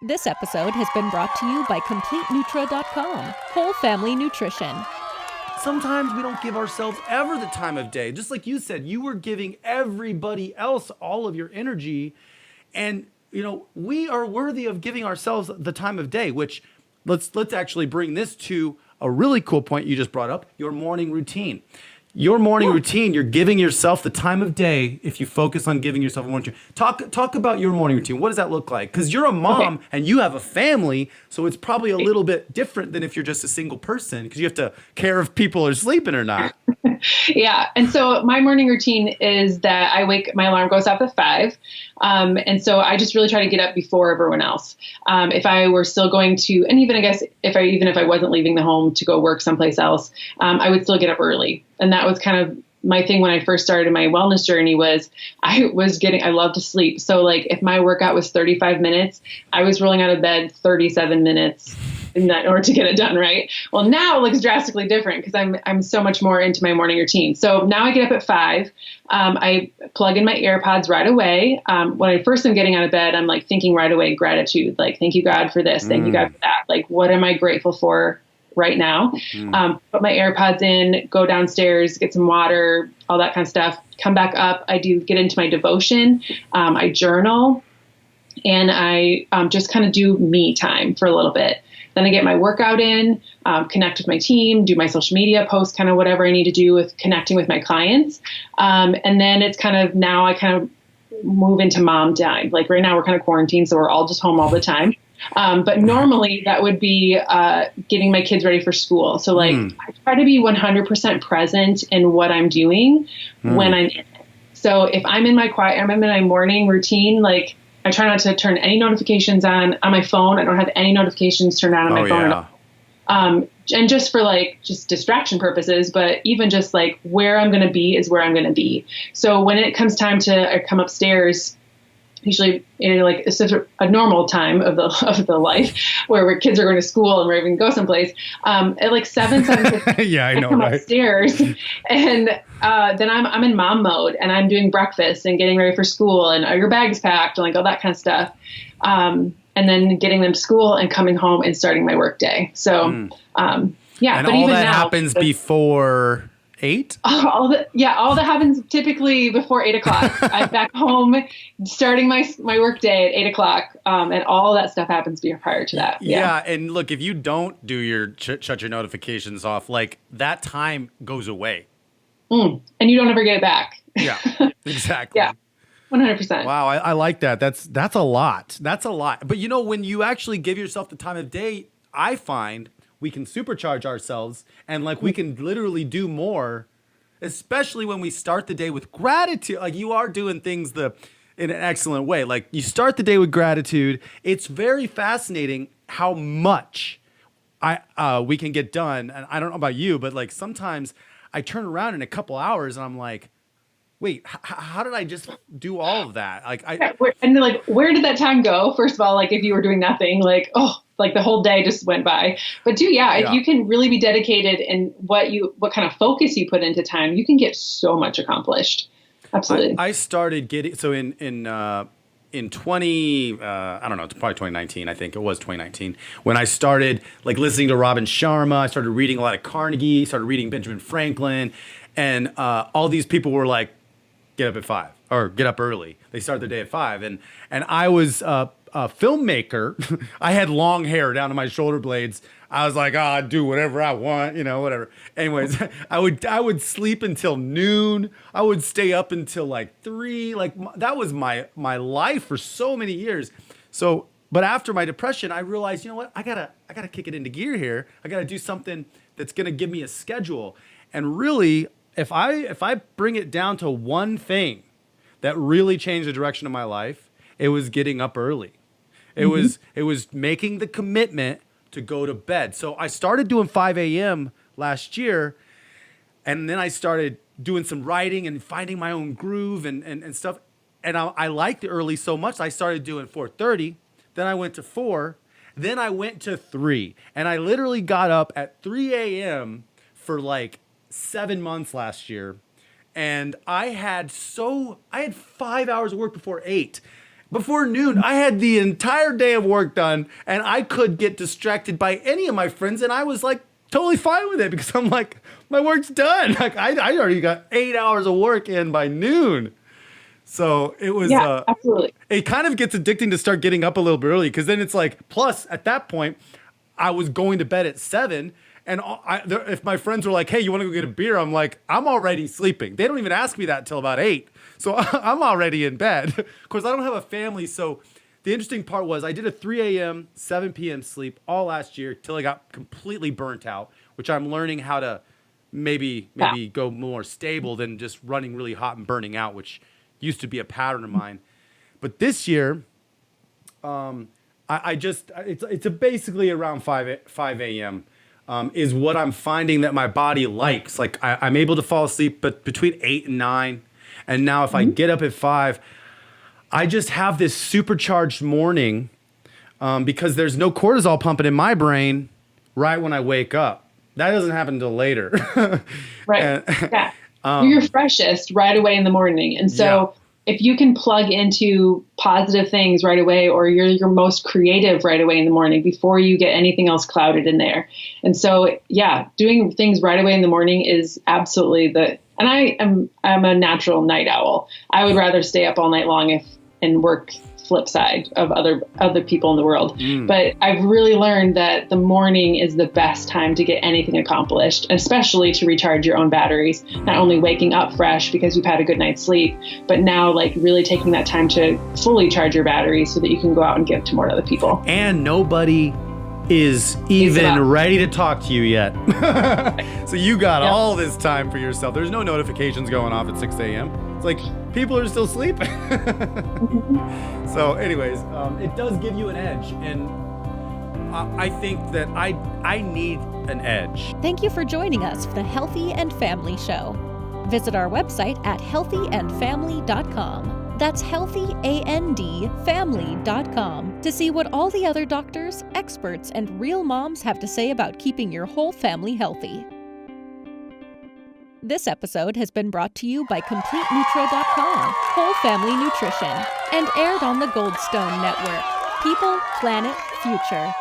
This episode has been brought to you by CompleteNutra.com, whole family nutrition. Sometimes we don't give ourselves ever the time of day. Just like you said, you were giving everybody else all of your energy. And, we are worthy of giving ourselves the time of day, which let's actually bring this to a really cool point you just brought up, your morning routine. Your morning routine, you're giving yourself the time of day if you focus on giving yourself a morning routine. Talk about your morning routine. What does that look like? Because you're a mom and you have a family, so it's probably a little bit different than if you're just a single person because you have to care if people are sleeping or not. Yeah. And so my morning routine is that my alarm goes off at 5. And so I just really try to get up before everyone else. If I were still going to, and even I guess if I wasn't leaving the home to go work someplace else, I would still get up early. And that was kind of my thing when I first started my wellness journey was I love to sleep. So like if my workout was 35 minutes, I was rolling out of bed 37 minutes in order to get it done. Right. Well, now it looks drastically different because I'm so much more into my morning routine. So now I get up at 5. I plug in my AirPods right away. When I first am getting out of bed, I'm like thinking right away, gratitude, like, thank you God for this. Thank you God for that. Like, what am I grateful for right now? Put my AirPods in, go downstairs, get some water, all that kind of stuff. Come back up. I do get into my devotion. I journal and I just kind of do me time for a little bit. Then I get my workout in, connect with my team, do my social media, post kind of whatever I need to do with connecting with my clients. And then it's now I kind of move into mom time. Like right now we're kind of quarantined, so we're all just home all the time. But normally that would be getting my kids ready for school. So like I try to be 100% present in what I'm doing when I'm in it. So if I'm in my morning routine, like I try not to turn any notifications on my phone. I don't have any notifications turned on my phone at all. And just for just distraction purposes, but even just like where I'm going to be is where I'm going to be. So when it comes time to come upstairs, usually it's such a normal time of the life where kids are going to school and we're even go someplace. At like 7, yeah, I know, I come right? upstairs and then I'm in mom mode and I'm doing breakfast and getting ready for school and are your bags packed and like all that kind of stuff. And then getting them to school and coming home and starting my work day. So, yeah. And but all even that now, happens before 8? All that happens typically before 8 o'clock. I'm back home starting my work day at 8 o'clock. And all that stuff happens prior to that. Yeah. And look, if you don't do shut your notifications off, like that time goes away. And you don't ever get it back. Yeah, exactly. Yeah. 100%. Wow. I like that. That's a lot. That's a lot. But when you actually give yourself the time of day, I find we can supercharge ourselves and we can literally do more, especially when we start the day with gratitude. Like you are doing things in an excellent way. Like you start the day with gratitude. It's very fascinating how much we can get done. And I don't know about you, but sometimes I turn around in a couple hours and I'm like, wait, how did I just do all of that? Where did that time go? First of all, if you were doing nothing, the whole day just went by. But if you can really be dedicated in what kind of focus you put into time, you can get so much accomplished. Absolutely. I started getting, so in 20, I don't know, it's probably 2019. I think it was 2019 when I started listening to Robin Sharma. I started reading a lot of Carnegie, started reading Benjamin Franklin, and all these people were like, get up at 5 or get up early. They start their day at 5. And I was a filmmaker. I had long hair down to my shoulder blades. I was like, I'd do whatever I want, whatever. Anyways, I would sleep until noon. I would stay up until 3. That was my life for so many years. So, but after my depression, I realized, what? I gotta kick it into gear here. I gotta do something that's gonna give me a schedule. And really, if I bring it down to one thing that really changed the direction of my life, it was getting up early. It was making the commitment to go to bed. So I started doing 5 a.m. last year, and then I started doing some writing and finding my own groove and stuff. And I liked the early so much, I started doing 4:30. Then I went to 4. Then I went to 3. And I literally got up at 3 a.m. for 7 months last year. And I had 5 hours of work before 8. Before noon, I had the entire day of work done, and I could get distracted by any of my friends, and I was like totally fine with it because I'm like, my work's done. Like I already got 8 hours of work in by noon. So it was, absolutely. It kind of gets addicting to start getting up a little bit early because then it's like, plus at that point, I was going to bed at 7. And if my friends were like, hey, you want to go get a beer? I'm like, I'm already sleeping. They don't even ask me that until about 8. So I'm already in bed. Of course, I don't have a family. So the interesting part was I did a 3 a.m., 7 p.m. sleep all last year till I got completely burnt out, which I'm learning how to maybe go more stable than just running really hot and burning out, which used to be a pattern of mine. But this year, it's basically around 5 a.m. Is what I'm finding that my body likes. Like I'm able to fall asleep, but between 8 and 9. And now if I get up at 5, I just have this supercharged morning because there's no cortisol pumping in my brain right when I wake up. That doesn't happen until later. Right. You're your freshest right away in the morning. And so if you can plug into positive things right away, or you're your most creative right away in the morning before you get anything else clouded in there. And so, doing things right away in the morning is absolutely I'm a natural night owl. I would rather stay up all night long and work flip side of other people in the world. But I've really learned that the morning is the best time to get anything accomplished, especially to recharge your own batteries, not only waking up fresh because you've had a good night's sleep, but now like really taking that time to fully charge your batteries so that you can go out and give to more other people. And nobody is even ready to talk to you yet. So you got all this time for yourself. There's no notifications going off at 6 a.m. It's like people are still sleeping. So anyways, it does give you an edge. And I think that I need an edge. Thank you for joining us for the Healthy and Family Show. Visit our website at healthyandfamily.com. That's healthyandfamily.com to see what all the other doctors, experts, and real moms have to say about keeping your whole family healthy. This episode has been brought to you by CompleteNutra.com, Whole Family Nutrition, and aired on the Goldstone Network. People, Planet, Future.